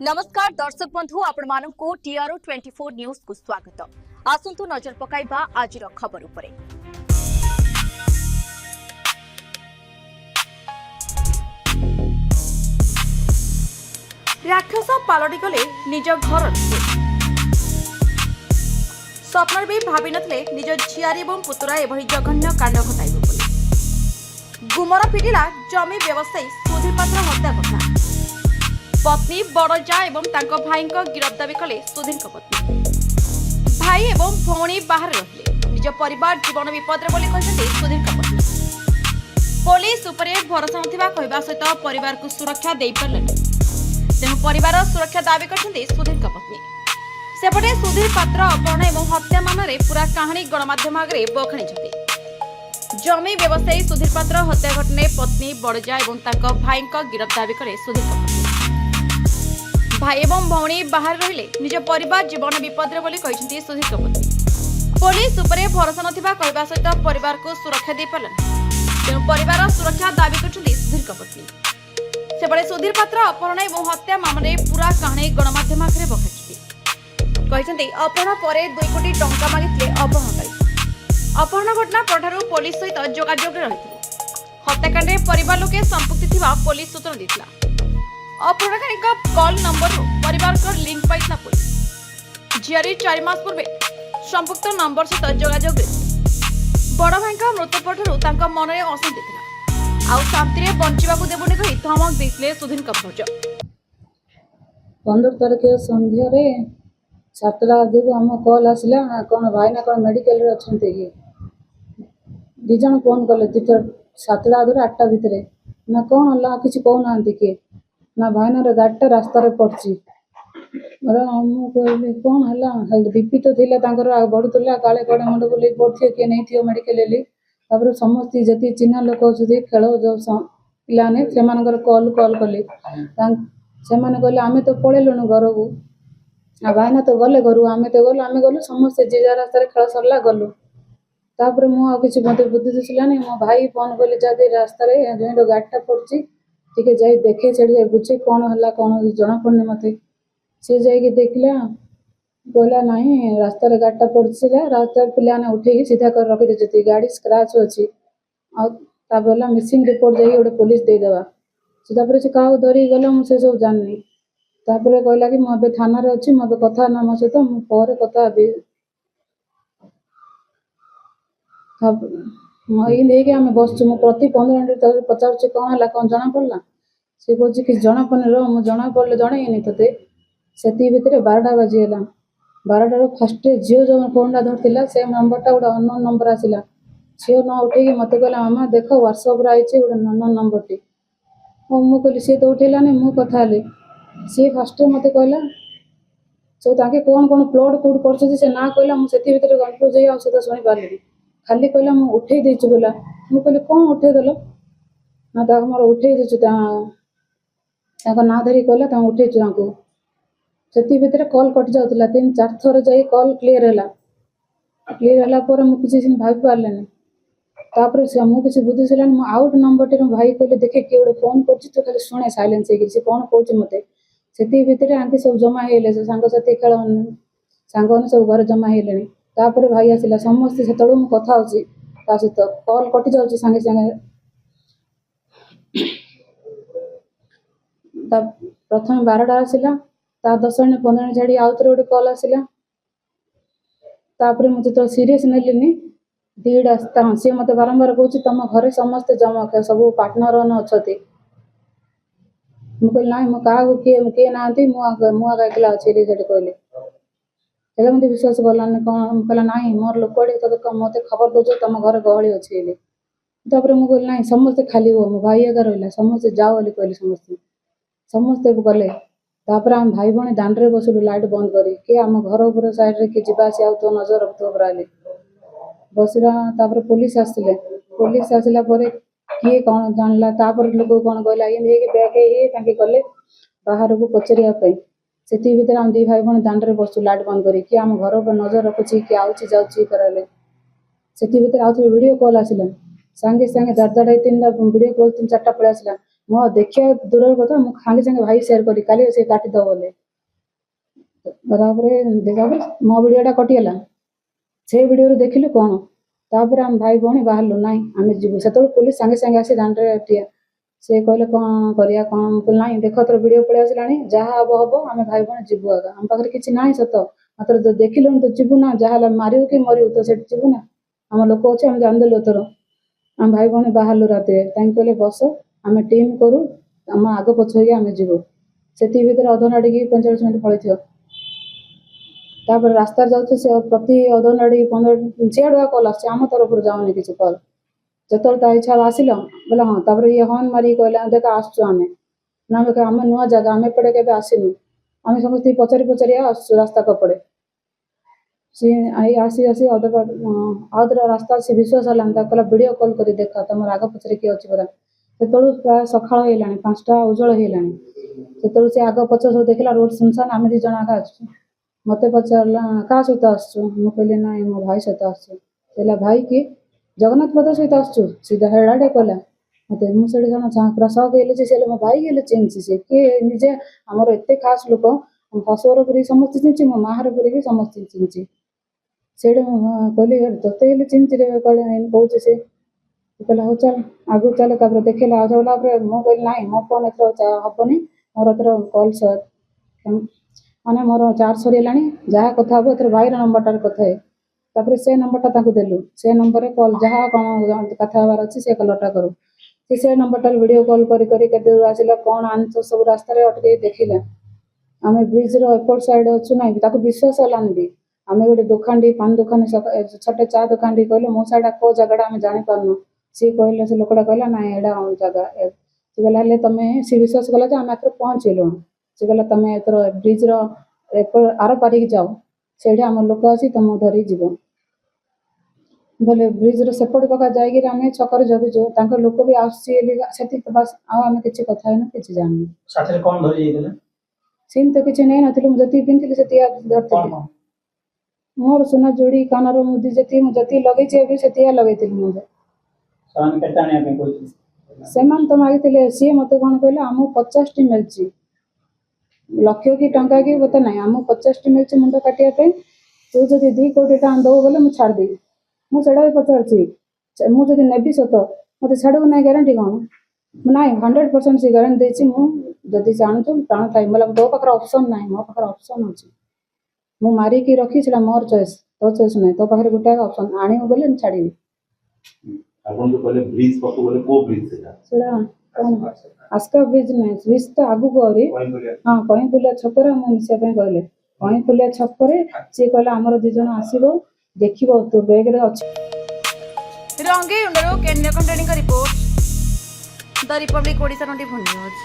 नमस्कार दर्शक बंधु आपण मानक टीआरओ 24 न्यूज को स्वागत। आसंतु नजर पकाइबा आज खबर उपरे। राक्षस पालटी गले निज घर स्वप्न भी भावी नथिले निज झियारी एवं पुतुरा एभली जघन्य कांड घटाइबो बोली। गुमर फिटिला जमी व्यवसायी सुधीर पात्र हत्या घटना। पत्नी बड़जा एवं तांको भाई गिरफ दाबी कले सुधीर पत्नी। भाई एवं भौणी बाहर रहिले निज परिवार जीवन विपद रे बोली कहते सुधीर पत्नी। पुलिस उपरे भरोसा नथिबा कहबा सहित परिवार को सुरक्षा देई परले तेणु परिवार सुरक्षा दाबी करछन्ती सुधीर पत्नी। सेपटे सुधीर पात्र अपहरण एवं हत्या मामले पूरा कहानी गणमाध्यम आगे बखाणी। जमी व्यवसायी सुधीर पात्र हत्या घटने पत्नी बड़जा एवं तांको भाई गिरफ दाबी कले सुधीर पत्नी। भाई एवं भौणी बाहर रहिले निज परिवार जीवन विपद रे बोली कहछन्ती सुधीर पत्नी। पुलिस उपरे भरोसा नथिबा कहबा सहित परिवार को सुरक्षा देई परले तेणु परिवार सुरक्षा दाबी करछन्ती सुधीर पत्नी। सेपटे सुधीर पात्र अपहरण एवं हत्या मामले पूरा कहानी गणमाध्यम आगे बखाणी कहते अपहरण पर 2 कोटी टंका मागिଥିଲେ अपहरणकारी। अपहरण घटना पठारू पुलिस सहित जोगाजोग रही हत्याकांड परिवार लोके संपुक्ति थिबा पुलिस सूचना देथिला। अपहरणकारी कॉल नंबर परिवार को लिंक पाइथिला पुलिस। झियारी 4 मास पूर्वे संपुक्त नंबर सहित जोगाजोग बड़ भाई मृत्यु पठारू तांका मन में अशांति थिला आउ शांति रे बंचिबाकू देबुनी कहि धमक देथिले सुधीर भौज। 15 तारिख संध्या रे 7टा आदि आम कल आसला कौन भाईना कौन मेडिकल रे अच्छे कि दी जन फोन कले 7टा आदि 8टा भितर ना कौन है किसी कहना किए ना भाईना गाड़ीटा रास्तार पड़ी कहली कौन है बीपी तो थी बढ़ुला काले कड़े मुंड बुले पड़े किए नहीं थी मेडिकल तापर समस्त जी चिन्ह लोक अच्छे खेल जो पाने से कल कल कले से कहले आम तो पलैलुन घर को आ भाईना तो गले घर आम तो गलु आम गलु समस्ते जे जा रास्तार खेल सरला गलु तापर मुझे मत बुद्धि दिशलानी मो भाई फोन कले जदि रास्तार जो गाड़ीटा पड़ी टी जा देखे से बुझे कौन है कौन जना पड़नी मत सी जा देखला कहला ना रास्तार गाड़ीटा पड़ी रास्ता पिलाने उठे सीधा कर रखी दे गाड़ी स्क्राच अच्छी आला मिसिंग रिपोर्ट जाइए गोटे पुलिस देदेवा से क्या धरिकी गला मुझे सब जाननी तापर कहला कि मुझे थाना रे अच्छी मुझे कथा ना मो सहित मुझे कथा ये आम बसचु मु प्रति 15 मिनट पचार कौन है कौन जना पड़ा सी कहे कि जना पड़ने रो जना पड़े जनईनी ते से भितर 12टा बाजीगला 12टार फास्ट झील जो फोनटा धरला से नंबरटा गोटे अननोन नंबर आसला झील न उठे मत कहला मामा देख व्हाट्सअप आई गोटे अननोन नंबर टी मुझे कहली सी तो उठेलानी मु कथा सी फास्ट मत कहला सब ताके कौन कौन प्लट कौट कर ना कहला मुझे कन्फ्यूज हो तो शुणी पारे खाली कहला मुझे उठे देचु बोला मुझे कहली कौन उठेदेल ना मोर उठे देचु ना धरिक कहला उठेचु से भितर कल कटि जाऊला 3-4 थर जा कल क्लीयर है मुझे भाभी पारे तापर मुझे बुद्धि सारानी मुझे आउट नंबर टे भाई कहले देखे किए गोटे फोन कर तो खाली शुणे साइलेंस हो कौन कौच मत से भितर आंटी सब जमा है सांगसाथी खेल सांग सब घर जमा है तापर भाई आसला समस्ते से कथा सहित कल कटि जाऊँ सांगे सांगे प्रथम 12टा आसला 10 मिनट 15 मिनट छाड़ी आउ थे गोटे कल आसला तापर मुझे तो सीरीयस नेलिनी 2टा सी मत बारंबार कह तुम घरे समस्ते जमा सब पार्टनर अच्छा मुझे ना मुझे किए ना मुझे एकला अच्छे कहले मत विश्वास कलानी कौन कहला ना मोर लोक मत खबर दौ तुम घर गहली अच्छे तापर मुझे कहली ना समस्ते खाली हो मो भाई एका रहा समस्ते जाओ बोली कहले समस्ते गले तापर आम भाई भाई दांडे बसलु लाइट बंद कर किए आम घर ऊपर साइड रे किए जावास आउ नजर रखुव पुराली बसला तापर पुलिस आसले पुलिस आसला किए कौन जानला तापर लोक कौन कहला ये बैग गले बाहर को पचारे से भितर आम 2 भाई भाई दांडे बसु लाइट बंद कर किए आम घर ऊपर नजर रखुची किए आउची जाऊची कराले से भितर आउ थे वीडियो कॉल आसला सांगे सांगे 3टा वीडियो कॉल 3-4टा पड़े आसला ମୁଁ ଦେଖିବା ଦୂରର କଥା ମୁଁ ସାଙ୍ଗେ ସାଙ୍ଗେ ଭାଇ ସେୟାର କରି କାଲି ସେ କାଟିଦେବ ବୋଲେ ତାପରେ ଦେଖିବା ମୋ ଭିଡ଼ିଓଟା କଟିଗଲା। ସେ ଭିଡ଼ିଓରୁ ଦେଖିଲୁ କ'ଣ ତାପରେ ଆମେ ଭାଇ ଭଉଣୀ ବାହାରିଲୁ ନାଇଁ ଆମେ ଯିବୁ। ସେତେବେଳେ ପୋଲିସ ସାଙ୍ଗେ ସାଙ୍ଗେ ଆସି ଦାଣ୍ଡରେ ଠିଆ। ସେ କହିଲେ କ'ଣ କରିବା କ'ଣ, ମୁଁ କହିଲି ନାଇଁ ଦେଖ ତୋର ଭିଡ଼ିଓ ପଳେଇ ଆସିଲାଣି, ଯାହା ହବ ହବ, ଆମେ ଭାଇ ଭଉଣୀ ଯିବୁ ଆଗ। ଆମ ପାଖରେ କିଛି ନାହିଁ ସତ, ମାତ୍ର ଦେଖିଲୁଣି ତ ଯିବୁ ନା, ଯାହା ହେଲେ ମାରିବୁ କି ମରିବୁ ତ ସେଠି ଯିବୁ ନା, ଆମ ଲୋକ ଅଛି ଆମେ ଜାଣିଦେଲୁ ଏଥର। ଆମେ ଭାଇ ଭଉଣୀ ବାହାରିଲୁ ରାତିରେ। ତାଙ୍କୁ କହିଲେ ବସ ଆମେ ଟିମ୍ କରୁ, ଆମ ଆଗ ପଛ ହେଇକି ଆମେ ଯିବୁ। ସେତିକି ଭିତରେ ଅଧଘଣ୍ଟାଟିକି 45 ମିନିଟ୍ ପଳେଇଥିବ। ତାପରେ ରାସ୍ତାରେ ଯାଉଛୁ ସେ ପ୍ରତି ଅଧଘଣ୍ଟାଟିକି 15 ସିଆଡ଼ୁଆ କଲ୍ ଆସୁଛି, ଆମ ତରଫରୁ ଯାଉନି କିଛି କଲ୍। ଯେତେବେଳେ ତା ଇଚ୍ଛା ଆସିଲ ବୋଲେ ହଁ, ତାପରେ ଇଏ ହର୍ନ ମାରିକି କହିଲା ଦେଖ ଆସୁଛୁ ଆମେ। ନା ଆମେ ନୂଆ ଜାଗା, ଆମେ ଏପଟେ କେବେ ଆସିନୁ, ଆମେ ସମସ୍ତେ ପଚାରି ପଚାରି ଆସୁଛୁ ରାସ୍ତା କପଡ଼େ। ସିଏ ଆସି ଆଉ ଥରେ ରାସ୍ତା ସେ ବିଶ୍ୱାସ ହେଲାନି, ତାକୁ କହିଲା ଭିଡ଼ିଓ କଲ୍ କରି ଦେଖ ତମର ଆଗ ପଛରେ କିଏ ଅଛି ପରା। ସେତେବେଳୁ ପ୍ରାୟ ସକାଳ ହେଇଗଲାଣି, 5ଟା ଉଜ୍ଜଳ ହେଇଗଲାଣି। ସେତେବେଳୁ ସେ ଆଗ ପଛ ସବୁ ଦେଖିଲା, ରୋଡ଼ ସୁନସାନ, ଆମେ 2 ଜଣ ଆଗ ଆସୁଛୁ। ମୋତେ ପଚାରିଲା କାହା ସହିତ ଆସୁଛୁ, ମୁଁ କହିଲି ନାଇଁ ମୋ ଭାଇ ସହିତ ଆସୁଛୁ। କହିଲା ଭାଇ କି ଜଗନ୍ନାଥ ପଦ ସହିତ ଆସୁଛୁ, ସିଧା ହେଡ଼ାଟେ କହିଲା ମୋତେ। ମୁଁ ସେଠି ଜଣ ପୁରା ସକ୍ ହେଇଲି ଯେ ସେ ହେଲେ ମୋ ଭାଇ ହେଲେ ଚିହ୍ନିଛି, ସେ କିଏ ନିଜେ ଆମର ଏତେ ଖାସ୍ ଲୋକ, ମୋ ଶାଶୁଘର ପୁରୀ ସମସ୍ତେ ଚିହ୍ନିଛି, ମୋ ମାଆର ପୁରୀ ବି ସମସ୍ତେ ଚିହ୍ନିଛି। ସେଇଟା ମୁଁ କହିଲି ତୋତେ ହେଲେ ଚିହ୍ନିଛି ରେ, କହିଲେ ଏମିତି କହୁଛି ସେ। କହିଲା ହଉ ଚାଲ ଆଗକୁ ଚାଲ। ତାପରେ ଦେଖିଲା ଆଉ ଗଲା ପରେ ମୁଁ କହିଲି ନାଇଁ ମୋ ଫୋନ୍ ଏଥର ହବନି, ମୋର ଏଥର କଲ୍ ମାନେ ମୋର ଚାର୍ଜ ସରିଗଲାଣି, ଯାହା କଥା ହବ ଏଥର ଭାଇର ନମ୍ବରଟାରେ କଥା ହେ। ତାପରେ ସେ ନମ୍ବରଟା ତାଙ୍କୁ ଦେଲୁ, ସେ ନମ୍ବରରେ କଲ୍ ଯାହା କ'ଣ କଥା ହେବାର ଅଛି ସେ କଲରଟା କରୁ। ସେ ନମ୍ବରଟାରେ ଭିଡ଼ିଓ କଲ୍ କରି କରି କେତେ ଦୂର ଆସିଲା, କ'ଣ ଆଣିଛ ସବୁ ରାସ୍ତାରେ ଅଟକେଇ ଦେଖିଲା। ଆମେ ବ୍ରିଜ୍ର ଏପଟ ସାଇଡ଼୍ ଅଛୁ ନାଇଁ, ତାକୁ ବିଶ୍ୱାସ ହେଲାନି ବି। ଆମେ ଗୋଟେ ଦୋକାନଟି ପାନ ଦୋକାନ ଛୋଟ ଚା ଦୋକାନଟି କହିଲେ ମୋ ସାଇଡ଼ା କେଉଁ ଜାଗାଟା ଆମେ ଜାଣିପାରୁନୁ। ସିଏ କହିଲେ ସେ ଲୋକଟା କହିଲା ନାଇଁ ଏଇଟା ଜାଗା। ସେ କହିଲା ହେଲେ ତମେ, ସେ ବିଶ୍ୱାସ କଲା ଯେ ଆମେ ଏଥର ପହଞ୍ଚିଲୁଣୁ। ସେ କହିଲା ତମେ ଏଥର ବ୍ରିଜ୍ର ଆର ପାରିକି ଯାଅ, ସେଇଠି ଆମ ଲୋକ ଅଛି ତମକୁ ଧରିକି ଯିବ। ବୋଲେ ବ୍ରିଜ୍ର ସେପଟ ପାଖ ଯାଇକିରି ଆମେ ଛକରେ ଜଗିଛୁ, ତାଙ୍କ ଲୋକ ବି ଆସୁଛି ସେତିକି ବାସ୍। ଆଉ ଆମେ କିଛି କଥା ହେଇନୁ, କିଛି ଜାଣିନୁ। ସାଥିରେ କ'ଣ ଧରି ଯାଇଥିଲେ? ସିନ୍ ତ କିଛି ନେଇନଥିଲୁ, ମୁଁ ଯେତିକି ପିନ୍ଧିଥିଲି ସେତିକି ଧରିଥିଲି। ମୋର ସୁନା ଯୋଡ଼ି କାନର ମୁଦି ଯେତିକି ଲଗେଇଛି ଏବେ ସେତିକି ଲଗେଇଥିଲି ମୁଁ। ସେମାନେ କେତେ ଆଣିବା ପାଇଁ କହିଥିଲେ? ସେମାନେ ତ ମାଗିଥିଲେ, ସିଏ ମୋତେ କ'ଣ କହିଲେ ଆମକୁ 50ଟି ମିଳିଛି, ଲକ୍ଷ କି ଟଙ୍କା କି ମୋତେ ନାହିଁ, ଆମକୁ 50ଟି ମିଳିଛି ମୁଣ୍ଡ କାଟିବା ପାଇଁ। ତୁ ଯଦି 2 କୋଟି ଟଙ୍କା ଦେବୁ ବୋଲେ ମୁଁ ଛାଡ଼ିଦେବି। ମୁଁ ସେଇଟା ବି ପଚାରୁଛି, ମୁଁ ଯଦି ନେବି ସତ ମୋତେ ଛାଡ଼ିବୁ ନାହିଁ, ଗ୍ୟାରେଣ୍ଟି କ'ଣ? ନାଇଁ 100% ସେ ଗ୍ୟାରେଣ୍ଟି ଦେଇଛି, ମୁଁ ଯଦି ଜାଣୁଛୁ ପ୍ରାଣ ଥାଇ ବୋଲେ ତୋ ପାଖରେ ଅପସନ୍ ନାହିଁ, ମୋ ପାଖରେ ଅପସନ୍ ଅଛି। ମୁଁ ମାରିକି ରଖି ସେଟା ମୋର ଚଏସ୍, ତୋ ଚଏସ୍ ନାହିଁ। ତୋ ପାଖରେ ଗୋଟେ ଅପସନ୍ ଆଣିବୁ ବୋଲେ ମୁଁ ଛାଡ଼ିବି। ଆପଣ ଯୋଉ କହିଲେ ବ୍ରିଜ ପାଖକୁ ଗଲେ କୋଉ ବ୍ରିଜ ସେଟା? ସେଟା କ'ଣ ଆସ୍କା ବ୍ରିଜ ନାହିଁ, ବ୍ରିଜ ତ ଆଗକୁ ଆହୁରି। ହଁ କଇଁପୁଲିଆ ଛକରେ ମୁଁ ମିଶିବା ପାଇଁ କହିଲେ। କଇଁପୁଲିଆ ଛକରେ ସିଏ କହିଲା ଆମର 2 ଜଣ ଆସିବ, ଦେଖିବ ତୋ ବ୍ୟାଗ୍ରେ ଅଛି। ରଙ୍ଗେଇଉଣ୍ଡରୁ କେନ୍ଦ୍ର କଣ୍ଟେଣିଙ୍କ ରିପୋର୍ଟ, ଦ ରିପବ୍ଲିକ ଓଡ଼ିଶା 24 ନ୍ୟୁଜ୍।